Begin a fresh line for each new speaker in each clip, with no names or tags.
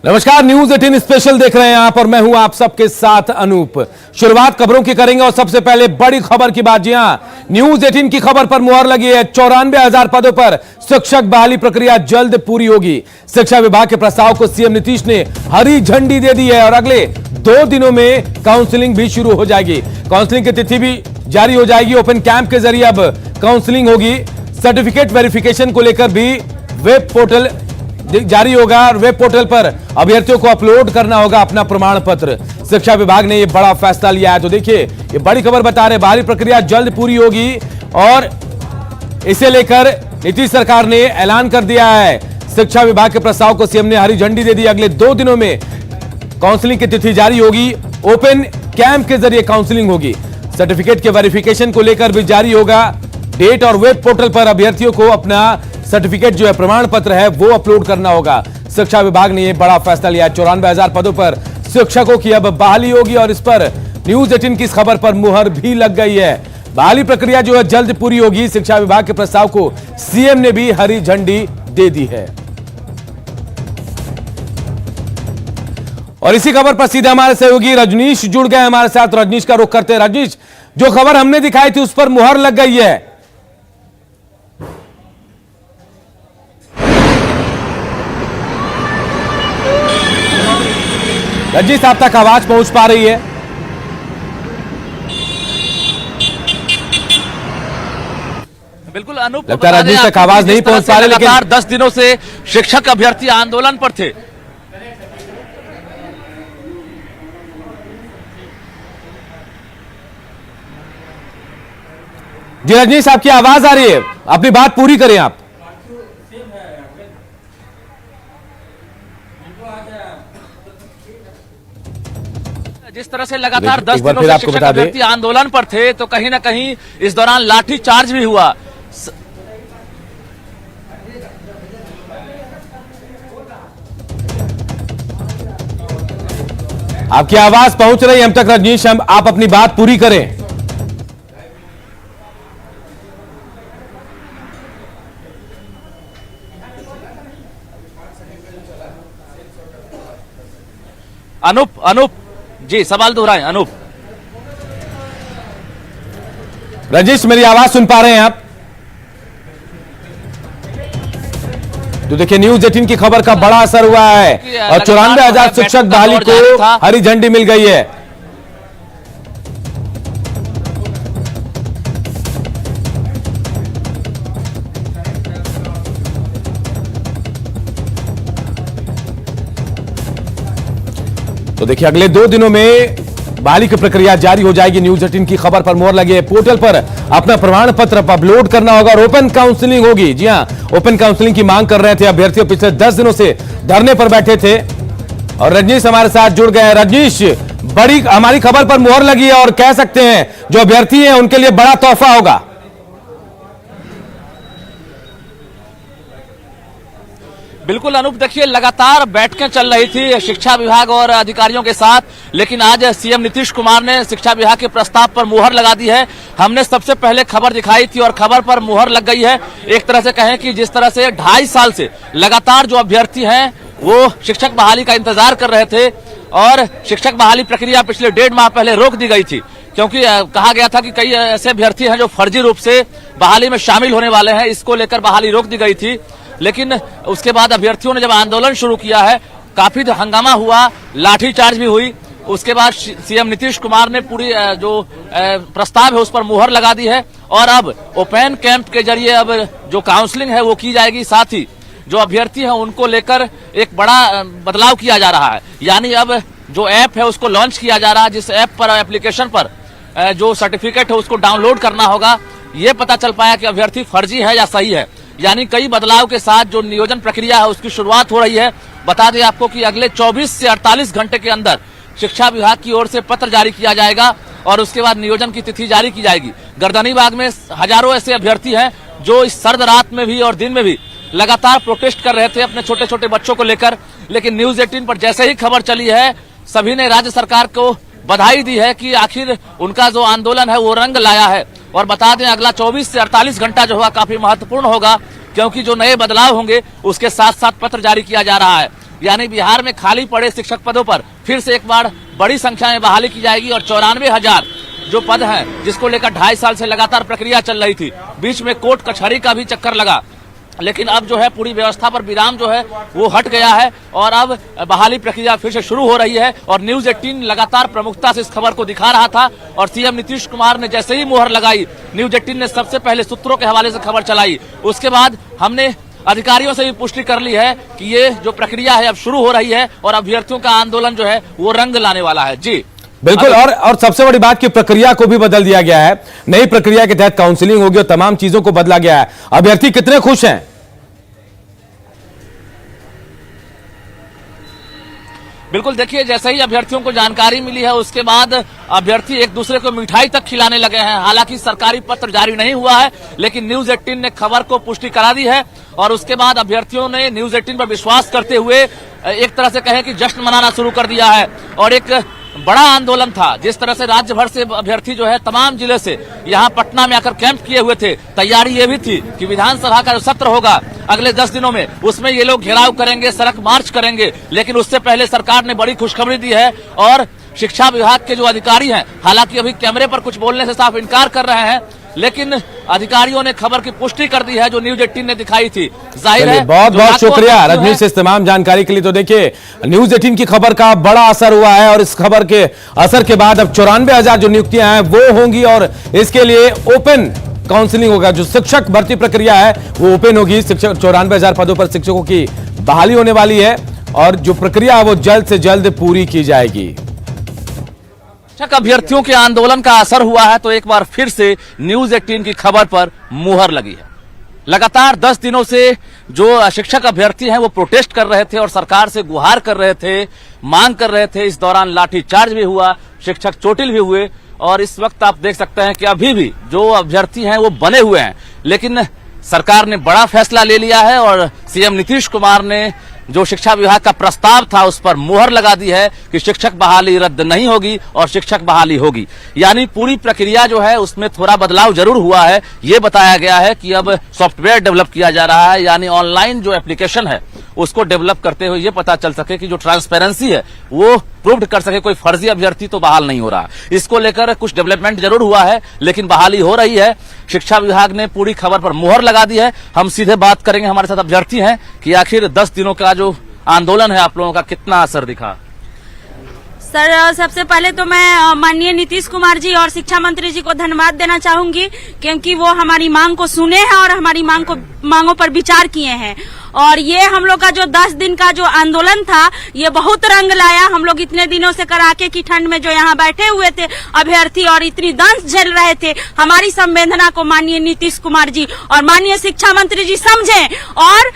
नमस्कार, news 18 special देख रहे हैं आप और मैं हूं आप सबके साथ अनूप। शुरुआत खबरों की करेंगे और सबसे पहले बड़ी खबर की बात। जी हां, न्यूज 18 की खबर पर मुहर लगी है। 94,000 पदों पर शिक्षक बहाली प्रक्रिया जल्द पूरी होगी। शिक्षा विभाग के प्रस्ताव को सीएम नीतीश ने हरी झंडी दे दी है और अगले 2 दिनों में काउंसलिंग भी शुरू हो जाएगी। काउंसलिंग की तिथि भी जारी हो जाएगी। ओपन कैंप के जरिए अब काउंसलिंग होगी। सर्टिफिकेट वेरिफिकेशन को लेकर भी वेब पोर्टल जारी होगा और वेब पोर्टल पर अभ्यर्थियों को अपलोड करना होगा अपना प्रमाण पत्र। शिक्षा विभाग ने यह बड़ा फैसला लिया है। तो देखिए, ये बड़ी खबर बता रहे, बहाली प्रक्रिया जल्द पूरी होगी और इसे लेकर नीतीश सरकार ने ऐलान कर दिया है। शिक्षा विभाग के प्रस्ताव को सीएम ने हरी झंडी दे दी। अगले 2 दिनों में काउंसलिंग की तिथि जारी होगी। ओपन कैंप के जरिए काउंसलिंग होगी। सर्टिफिकेट के वेरिफिकेशन को लेकर भी जारी होगा डेट और वेब पोर्टल पर अभ्यर्थियों को अपना सर्टिफिकेट जो है, प्रमाण पत्र है, वो अपलोड करना होगा। शिक्षा विभाग ने यह बड़ा फैसला लिया। 94,000 पदों पर शिक्षकों की अब बहाली होगी और इस पर न्यूज 18 की इस खबर पर मुहर भी लग गई है। बहाली प्रक्रिया जो है जल्द पूरी होगी। शिक्षा विभाग के प्रस्ताव को सीएम ने भी हरी झंडी दे दी है। और इसी खबर पर सीधे हमारे सहयोगी रजनीश जुड़ गए हमारे साथ। रजनीश का रुख करते हैं। रजनीश, जो खबर हमने दिखाई थी उस पर मुहर लग गई है। रजनीश, आप तक आवाज पहुंच पा रही है?
बिल्कुल अनूप,
लगता है रजनीश तक आवाज नहीं पहुंच पा रही, लेकिन
10 दिनों से शिक्षक अभ्यर्थी आंदोलन पर थे।
जी रजनीश, आपकी आवाज आ रही है, अपनी बात पूरी करें आप।
जिस तरह से लगातार 10 दिनों से शिक्षक अभ्यर्थी आंदोलन पर थे, तो कहीं ना कहीं इस दौरान लाठी चार्ज भी हुआ।
आपकी आवाज पहुंच रही है हम तक रजनीश, आप अपनी बात पूरी करें।
अनूप जी, सवाल दोहराएं। अनूप,
रजनीश, मेरी आवाज सुन पा रहे हैं आप? तो देखिए, न्यूज 18 की खबर का बड़ा असर हुआ है और 94,000 शिक्षक बहाली को हरी झंडी मिल गई है। तो देखिए, अगले 2 दिनों में बहाली की प्रक्रिया जारी हो जाएगी। न्यूज 18 की खबर पर मुहर लगी है। पोर्टल पर अपना प्रमाण पत्र अपलोड करना होगा और ओपन काउंसलिंग होगी। जी हां, ओपन काउंसलिंग की मांग कर रहे थे अभ्यर्थियों। पिछले 10 दिनों से धरने पर बैठे थे और रजनीश हमारे साथ जुड़ गए हैं। रजनीश, बड़ी हमारी खबर पर मुहर लगी है और कह सकते हैं जो अभ्यर्थी हैं उनके लिए बड़ा तोहफा होगा।
बिल्कुल अनूप, देखिए लगातार बैठकें चल रही थी शिक्षा विभाग और अधिकारियों के साथ, लेकिन आज सीएम नीतीश कुमार ने शिक्षा विभाग के प्रस्ताव पर मुहर लगा दी है। हमने सबसे पहले खबर दिखाई थी और खबर पर मुहर लग गई है। एक तरह से कहें कि जिस तरह से 2.5 साल से लगातार जो अभ्यर्थी हैं वो शिक्षक बहाली का इंतजार कर रहे थे और शिक्षक बहाली प्रक्रिया पिछले 1.5 माह पहले रोक दी गई थी, क्योंकि कहा गया था कि कई ऐसे अभ्यर्थी हैं जो फर्जी रूप से बहाली में शामिल होने वाले हैं। इसको लेकर बहाली रोक दी गई थी, लेकिन उसके बाद अभ्यर्थियों ने जब आंदोलन शुरू किया है, काफी हंगामा हुआ, लाठीचार्ज भी हुई। उसके बाद सीएम नीतीश कुमार ने पूरी जो प्रस्ताव है उस पर मुहर लगा दी है और अब ओपन कैंप के जरिए अब जो काउंसलिंग है वो की जाएगी। साथ ही जो अभ्यर्थी हैं उनको लेकर एक बड़ा बदलाव किया जा रहा है, यानी अब जो ऐप है उसको लॉन्च किया जा रहा है, जिस ऐप पर एप्लीकेशन पर जो सर्टिफिकेट है उसको डाउनलोड करना होगा। ये पता चल पाया कि अभ्यर्थी फर्जी है या सही है, यानी कई बदलाव के साथ जो नियोजन प्रक्रिया है उसकी शुरुआत हो रही है। बता दें आपको कि अगले 24 से 48 घंटे के अंदर शिक्षा विभाग की ओर से पत्र जारी किया जाएगा और उसके बाद नियोजन की तिथि जारी की जाएगी। गर्दनीबाग में हजारों ऐसे अभ्यर्थी हैं जो इस सर्द रात में भी और दिन में भी लगातार प्रोटेस्ट कर रहे थे अपने छोटे छोटे बच्चों को लेकर, लेकिन न्यूज 18 पर जैसे ही खबर चली है सभी ने राज्य सरकार को बधाई दी है कि आखिर उनका जो आंदोलन है वो रंग लाया है। और बता दें अगला 24 से 48 घंटा जो होगा काफी महत्वपूर्ण होगा, क्योंकि जो नए बदलाव होंगे उसके साथ साथ पत्र जारी किया जा रहा है। यानी बिहार में खाली पड़े शिक्षक पदों पर फिर से एक बार बड़ी संख्या में बहाली की जाएगी और 94,000 जो पद हैं, जिसको लेकर 2.5 साल से लगातार प्रक्रिया चल रही थी, बीच में कोर्ट कचहरी का भी चक्कर लगा, लेकिन अब जो है पूरी व्यवस्था पर विराम जो है वो हट गया है और अब बहाली प्रक्रिया फिर से शुरू हो रही है। और न्यूज 18 लगातार प्रमुखता से इस खबर को दिखा रहा था और सीएम नीतीश कुमार ने जैसे ही मुहर लगाई, न्यूज 18 ने सबसे पहले सूत्रों के हवाले से खबर चलाई। उसके बाद हमने अधिकारियों से भी पुष्टि कर ली है कि ये जो प्रक्रिया है अब शुरू हो रही है और अभ्यर्थियों का आंदोलन जो है वो रंग लाने वाला है। जी
बिल्कुल। और सबसे बड़ी बात की प्रक्रिया को भी बदल दिया गया है, नई प्रक्रिया के तहत काउंसलिंग होगी और तमाम चीजों को बदला गया है। अभ्यर्थी कितने खुश हैं?
बिल्कुल, देखिए जैसे ही अभ्यर्थियों को जानकारी मिली है उसके बाद अभ्यर्थी एक दूसरे को मिठाई तक खिलाने लगे हैं। हालांकि सरकारी पत्र जारी नहीं हुआ है, लेकिन न्यूज 18 ने खबर को पुष्टि करा दी है और उसके बाद अभ्यर्थियों ने न्यूज 18 पर विश्वास करते हुए एक तरह से कहे कि जश्न मनाना शुरू कर दिया है। और एक बड़ा आंदोलन था, जिस तरह से राज्य भर से अभ्यर्थी जो है तमाम जिले से यहाँ पटना में आकर कैंप किए हुए थे। तैयारी ये भी थी कि विधानसभा का जो सत्र होगा अगले 10 दिनों में, उसमें ये लोग घेराव करेंगे, सड़क मार्च करेंगे। लेकिन उससे पहले सरकार ने बड़ी खुशखबरी दी है और शिक्षा विभाग के जो अधिकारी हैं, हालांकि अभी कैमरे पर कुछ बोलने से साफ इनकार कर रहे हैं, लेकिन अधिकारियों ने खबर की पुष्टि कर दी है जो न्यूज 18 ने दिखाई थी। जाहिर है,
बहुत बहुत शुक्रिया रजनीश इस तमाम जानकारी के लिए। तो देखिए न्यूज 18 की खबर का बड़ा असर हुआ है और इस खबर के असर के बाद अब 94,000 जो नियुक्तियां हैं वो होंगी और इसके लिए ओपन काउंसलिंग होगा। जो शिक्षक भर्ती प्रक्रिया है वो ओपन होगी। शिक्षक 94,000 पदों पर शिक्षकों की बहाली होने वाली है और जो प्रक्रिया है वो जल्द से जल्द पूरी की जाएगी।
शिक्षक अभ्यर्थियों के आंदोलन का असर हुआ है तो एक बार फिर से न्यूज 18 की खबर पर मुहर लगी है। लगातार 10 दिनों से जो शिक्षक अभ्यर्थी हैं वो प्रोटेस्ट कर रहे थे और सरकार से गुहार कर रहे थे, मांग कर रहे थे। इस दौरान लाठीचार्ज भी हुआ, शिक्षक चोटिल भी हुए और इस वक्त आप देख सकते हैं कि अभी भी जो अभ्यर्थी हैं वो बने हुए हैं। लेकिन सरकार ने बड़ा फैसला ले लिया है और सीएम नीतीश कुमार ने जो शिक्षा विभाग का प्रस्ताव था उस पर मुहर लगा दी है कि शिक्षक बहाली रद्द नहीं होगी और शिक्षक बहाली होगी। यानी पूरी प्रक्रिया जो है उसमें थोड़ा बदलाव जरूर हुआ है। ये बताया गया है कि अब सॉफ्टवेयर डेवलप किया जा रहा है, यानी ऑनलाइन जो एप्लीकेशन है उसको डेवलप करते हुए ये पता चल सके कि जो ट्रांसपेरेंसी है वो प्रूव्ड कर सके, कोई फर्जी अभ्यर्थी तो बहाल नहीं हो रहा। इसको लेकर कुछ डेवलपमेंट जरूर हुआ है लेकिन बहाली हो रही है। शिक्षा विभाग ने पूरी खबर पर मुहर लगा दी है। हम सीधे बात करेंगे, हमारे साथ अभ्यर्थी हैं, कि आखिर 10 दिनों का जो आंदोलन है आप लोगों का कितना असर दिखा।
सर, सबसे पहले तो मैं माननीय नीतीश कुमार जी और शिक्षा मंत्री जी को धन्यवाद देना चाहूंगी, क्योंकि वो हमारी मांग को सुने हैं और हमारी मांगों पर विचार किए हैं। और ये हम लोग का जो 10 दिन का जो आंदोलन था ये बहुत रंग लाया। हम लोग इतने दिनों से कड़ाके की ठंड में जो यहाँ बैठे हुए थे अभ्यर्थी और इतनी दंश झेल रहे थे, हमारी संवेदना को माननीय नीतीश कुमार जी और माननीय शिक्षा मंत्री जी समझें और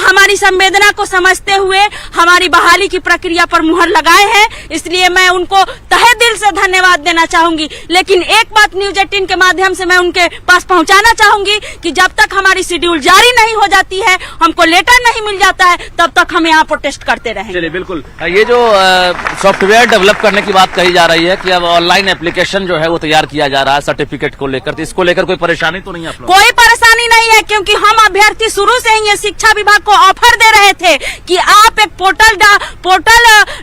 हमारी संवेदना को समझते हुए हमारी बहाली की प्रक्रिया पर मुहर लगाए हैं। इसलिए मैं उनको तहे दिल से धन्यवाद देना चाहूंगी। लेकिन एक बात न्यूज 18 के माध्यम से मैं उनके पास पहुंचाना चाहूंगी कि जब तक हमारी शेड्यूल जारी नहीं हो जाती है, हमको लेटर नहीं मिल जाता है, तब तक हम यहाँ प्रोटेस्ट करते रहेंगे।
चलिए, बिल्कुल। ये जो सॉफ्टवेयर डेवलप करने की बात कही जा रही है कि अब ऑनलाइन एप्लीकेशन जो है वो तैयार किया जा रहा है सर्टिफिकेट को लेकर, तो इसको लेकर कोई परेशानी तो नहीं है आप लोग?
कोई परेशानी नहीं है, क्योंकि हम अभ्यर्थी शुरू से ही ये शिक्षा विभाग को ऑफर दे रहे थे कि आप एक पोर्टल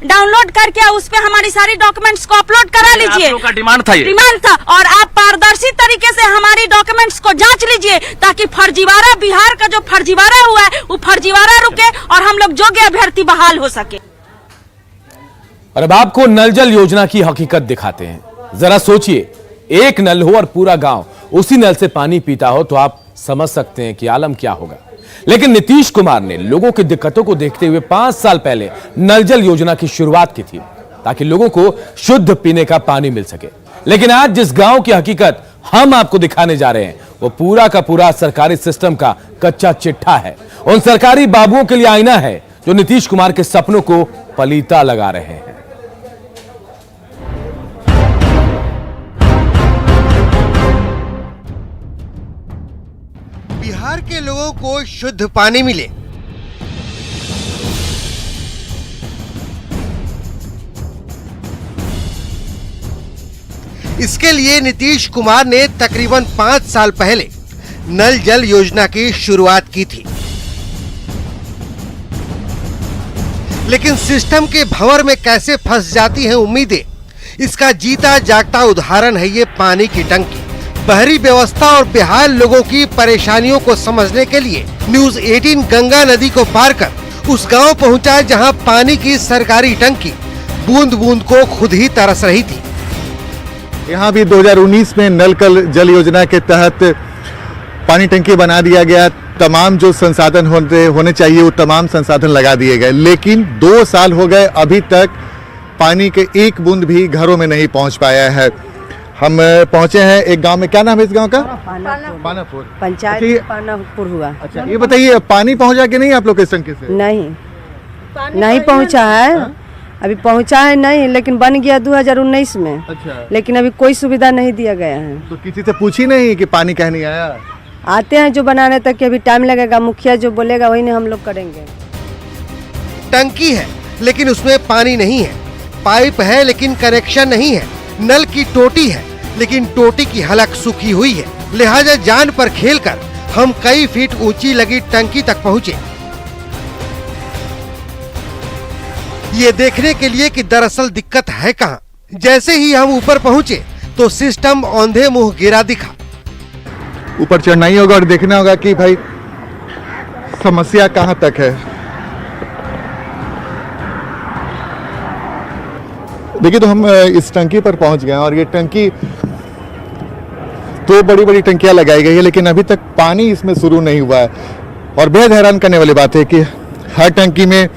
डाउनलोड करके उस पे हमारी सारी डॉक्यूमेंट्स को अपलोड करा लीजिए।
आप लोगों का डिमांड था ये?
डिमांड था। और आप पारदर्शी तरीके से हमारी डॉक्यूमेंट्स को जांच लीजिए ताकि फर्जीवाड़ा, बिहार का जो फर्जीवाड़ा हुआ है वो फर्जीवाड़ा रुके और हम लोग योग्य अभ्यर्थी बहाल हो सके।
और अब आपको नल जल योजना की हकीकत दिखाते हैं। जरा सोचिए, एक नल हो और पूरा गांव उसी नल से पानी पीता हो तो आप समझ सकते हैं कि आलम क्या होगा। लेकिन नीतीश कुमार ने लोगों की दिक्कतों को देखते हुए 5 साल पहले नल जल योजना की शुरुआत की थी ताकि लोगों को शुद्ध पीने का पानी मिल सके। लेकिन आज जिस गांव की हकीकत हम आपको दिखाने जा रहे हैं वो पूरा का पूरा सरकारी सिस्टम का कच्चा चिट्ठा है। उन सरकारी बाबुओं के लिए आईना है जो नीतीश कुमार के सपनों को पलीता लगा रहे हैं।
बिहार के लोगों को शुद्ध पानी मिले, इसके लिए नीतीश कुमार ने तकरीबन 5 साल पहले नल जल योजना की शुरुआत की थी। लेकिन सिस्टम के भंवर में कैसे फंस जाती हैं उम्मीदें, इसका जीता जागता उदाहरण है ये पानी की टंकी। बहरी व्यवस्था और बेहाल लोगों की परेशानियों को समझने के लिए न्यूज़ 18 गंगा नदी को पार कर उस गांव पहुंचा जहां पानी की सरकारी टंकी बूंद बूंद को खुद ही तरस रही थी।
यहाँ भी 2019 में नल जल योजना के तहत पानी टंकी बना दिया गया। तमाम जो संसाधन होने चाहिए वो तमाम संसाधन लगा दिए गए, लेकिन 2 साल हो गए अभी तक पानी के एक बूंद भी घरों में नहीं पहुंच पाया है। हम पहुंचे हैं एक गांव में, क्या नाम है इस गांव का? पानापुर
पंचायत पानापुर हुआ।
अच्छा, ये बताइए पानी पहुंचा कि नहीं आप लोग इस टंकी से?
नहीं पहुंचा है, अभी पहुंचा है नहीं, लेकिन बन गया 2019 में।
अच्छा,
लेकिन अभी कोई सुविधा नहीं दिया गया है।
तो किसी से पूछी नहीं कि पानी कहीं नहीं आया?
आते हैं जो बनाने तक के अभी टाइम लगेगा, मुखिया जो बोलेगा वही नहीं हम लोग करेंगे।
टंकी है लेकिन उसमें पानी नहीं है, पाइप है लेकिन कनेक्शन नहीं है, नल की टोटी है लेकिन टोटी की हलक सूखी हुई है। लिहाजा जान पर खेलकर हम कई फीट ऊंची लगी टंकी तक पहुंचे, ये देखने के लिए कि दरअसल दिक्कत है कहाँ। जैसे ही हम ऊपर पहुंचे तो सिस्टम औंधे मुंह गिरा दिखा।
ऊपर चढ़ना ही होगा और देखना होगा कि भाई समस्या कहाँ तक है। देखिए, तो हम इस टंकी पर पहुंच गए और ये टंकी 2 बड़ी बड़ी टंकियां लगाई गई है, लेकिन अभी तक पानी इसमें शुरू नहीं हुआ है। और बेहद हैरान करने वाली बात है कि हर टंकी में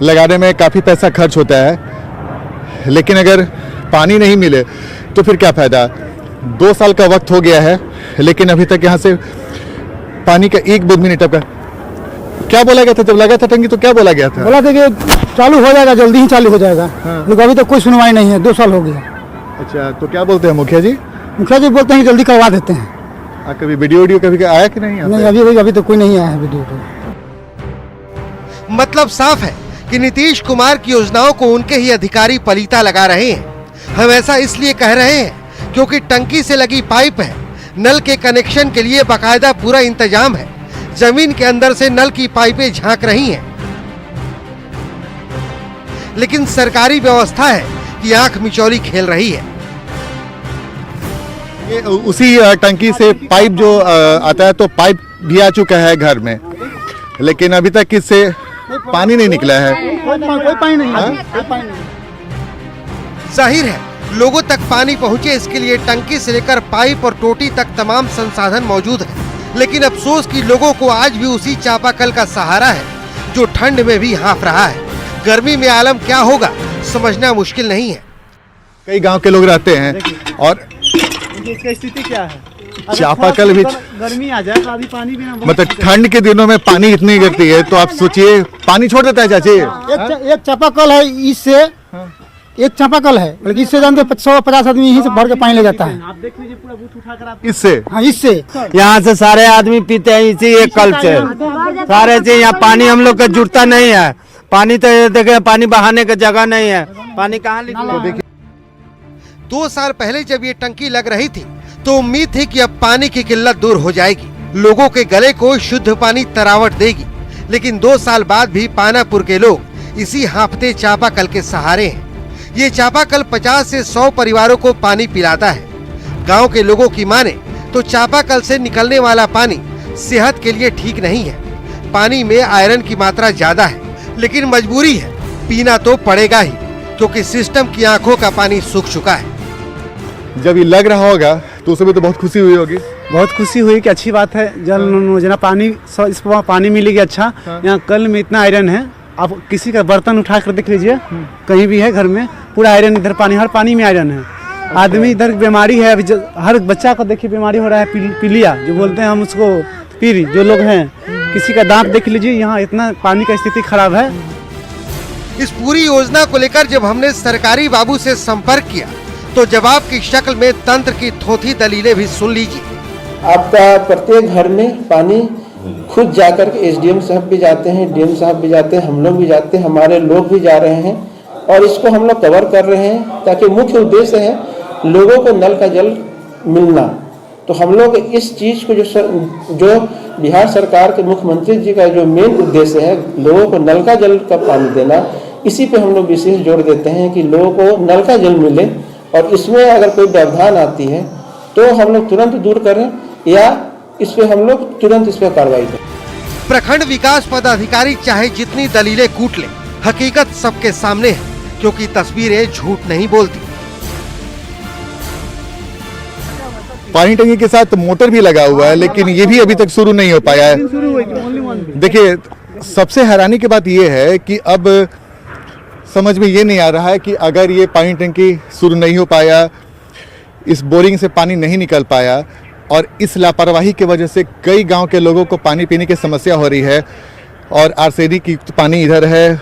लगाने में काफ़ी पैसा खर्च होता है, लेकिन अगर पानी नहीं मिले तो फिर क्या फ़ायदा। 2 साल का वक्त हो गया है, लेकिन अभी तक यहाँ से पानी का एक बूंद भी नहीं टपका। क्या बोला गया था जब लगा था टंकी, तो क्या बोला गया था?
बोला था कि चालू हो जाएगा, जल्दी ही चालू हो जाएगा। लेकिन अभी तक कोई सुनवाई नहीं है, 2 साल हो गया।
अच्छा, तो क्या बोलते हैं मुखिया जी?
मुखिया जी बोलते हैं कि जल्दी करवा देते हैं।
कभी वीडियो कभी आया कि नहीं?
नहीं, अभी तक कोई नहीं आया है वीडियो।
मतलब साफ है कि नीतीश कुमार की योजनाओं को उनके ही अधिकारी पलीता लगा रहे हैं। हम ऐसा इसलिए कह रहे हैं क्योंकि टंकी से लगी पाइप है, नल के कनेक्शन के लिए बाकायदा पूरा इंतजाम है, जमीन के अंदर से नल की पाइपें झांक रही हैं, लेकिन सरकारी व्यवस्था है कि आंख मिचौली खेल रही है।
ये उसी टंकी से पाइप जो आता है, तो पाइप भी आ चुका है घर में, लेकिन अभी तक इससे पानी नहीं निकला है।
कोई पानी नहीं है।
जाहिर है लोगों तक पानी पहुंचे इसके लिए टंकी से लेकर पाइप और टोटी तक तमाम संसाधन मौजूद है, लेकिन अफसोस कि लोगों को आज भी उसी चापाकल का सहारा है जो ठंड में भी हाँफ रहा है। गर्मी में आलम क्या होगा समझना मुश्किल नहीं है।
कई गांव के लोग रहते हैं और
इसकी स्थिति क्या है?
चापाकल भी
गर्मी आ जाए तो अभी पानी भी ना,
मतलब ठंड के दिनों में पानी इतनी गिरती है, तो आप सोचिए पानी छोड़ देता है चाची।
एक चापाकल है, इससे एक चापाकल है, बल्कि इससे जानते 150 आदमी यहीं से भर के पानी ले जाता है। आप देख लीजिए पूरा बूथ उठाकर आप
इससे।
हाँ, इससे
यहाँ से सारे आदमी पीते हैं इसी एक कल से, सारे से। यहाँ पानी हम लोग का जुड़ता नहीं है, पानी तो देखे पानी बहाने का जगह नहीं है, पानी कहाँ निकले।
2 साल पहले जब ये टंकी लग रही थी तो उम्मीद थी कि अब पानी की किल्लत दूर हो जाएगी, लोगों के गले को शुद्ध पानी तरावट देगी, लेकिन 2 साल बाद भी पानापुर के लोग इसी हाँफते चापाकल के सहारे हैं। ये चापाकल 50 से 100 परिवारों को पानी पिलाता है। गांव के लोगों की माने तो चापाकल से निकलने वाला पानी सेहत के लिए ठीक नहीं है। पानी में आयरन की मात्रा ज्यादा है, लेकिन मजबूरी है, पीना तो पड़ेगा ही, क्योंकि सिस्टम की आंखों का पानी सूख चुका है।
जब ये लग रहा होगा तो उसमें तो बहुत खुशी हुई होगी।
बहुत खुशी हुई कि अच्छी बात है, जल योजना पानी इस पानी मिलेगी। अच्छा, यहाँ कल में इतना आयरन है, आप किसी का बर्तन उठा कर देख लीजिए, कहीं भी है घर में पूरा आयरन, इधर पानी, हर पानी में आयरन है। आदमी इधर बीमारी है, अभी हर बच्चा को देखिए बीमारी हो रहा है, पीलिया जो बोलते हैं हम उसको, पीरी जो लोग हैं, किसी का दांत देख लीजिए, यहाँ इतना पानी का स्थिति खराब है।
इस पूरी योजना को लेकर जब हमने सरकारी बाबू से संपर्क किया तो जवाब की शक्ल में तंत्र की थोथी दलीलें भी सुन लीजिए।
आपका प्रत्येक घर में पानी खुद जाकर के एसडीएम साहब भी जाते हैं, डीएम साहब भी जाते हैं, हम लोग भी जाते हैं, हमारे लोग भी जा रहे हैं, और इसको हम लोग कवर कर रहे हैं, ताकि मुख्य उद्देश्य है लोगों को नल का जल मिलना। तो हम लोग इस चीज को जो बिहार सरकार के मुख्यमंत्री जी का जो मेन उद्देश्य है लोगों को नल का जल का पानी देना, इसी पे हम लोग विशेष जोर देते हैं कि लोगों को नल का जल मिले और इसमें अगर कोई व्यवधान आती है तो हम लोग तुरंत दूर करें या इस पे हम लोग तुरंत इस पर कार्रवाई करें।
प्रखंड विकास पदाधिकारी चाहे जितनी दलीलें कूट ले, हकीकत सबके सामने है, क्योंकि तस्वीरें झूठ नहीं बोलती।
पानी टंकी के साथ मोटर भी लगा हुआ है, लेकिन ये भी अभी तक शुरू नहीं हो पाया है। देखिए, सबसे हैरानी की बात ये है कि अब समझ में ये नहीं आ रहा है कि अगर ये पानी टंकी शुरू नहीं हो पाया, इस बोरिंग से पानी नहीं निकल पाया और इस लापरवाही की वजह से कई गांव के लोगों को पानी पीने की समस्या हो रही है और आरसीडी की पानी इधर है,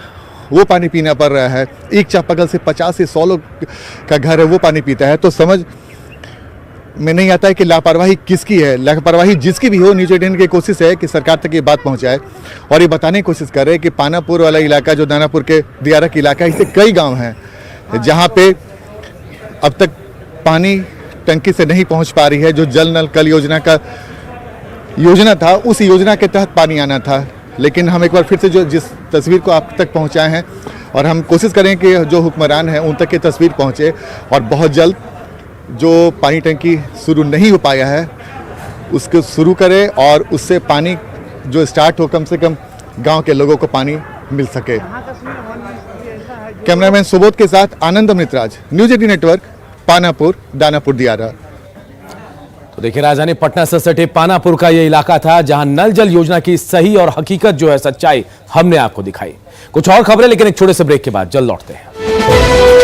वो पानी पीना पड़ रहा है। एक चापाकल से 50 से 100 लोग का घर है, वो पानी पीता है। तो समझ में नहीं आता है कि लापरवाही किसकी है। लापरवाही जिसकी भी हो, न्यूज़ 18 की कोशिश है कि सरकार तक ये बात पहुंचाए और ये बताने की कोशिश करे कि पानापुर वाला इलाका जो दानापुर के दियारक इलाका है, इससे कई गांव हैं जहां पे अब तक पानी टंकी से नहीं पहुंच पा रही है। जो जल नल कल योजना था, उस योजना के तहत पानी आना था, लेकिन हम एक बार फिर से जिस तस्वीर को आप तक पहुंचाए हैं और हम कोशिश करें कि जो हुक्मरान हैं उन तक ये तस्वीर पहुंचे और बहुत जल्द जो पानी टंकी शुरू नहीं हो पाया है उसको शुरू करें और उससे पानी जो स्टार्ट हो, कम से कम गांव के लोगों को पानी मिल सके। कैमरामैन सुबोध के साथ आनंद अमृतराज, न्यूज़ 18 नेटवर्क, पानापुर, दानापुर, दियारा।
तो देखिए, राजधानी पटना से सटे पानापुर का यह इलाका था जहां नल जल योजना की सही और हकीकत जो है, सच्चाई हमने आपको दिखाई। कुछ और खबरें, लेकिन एक छोटे से ब्रेक के बाद जल्द लौटते हैं।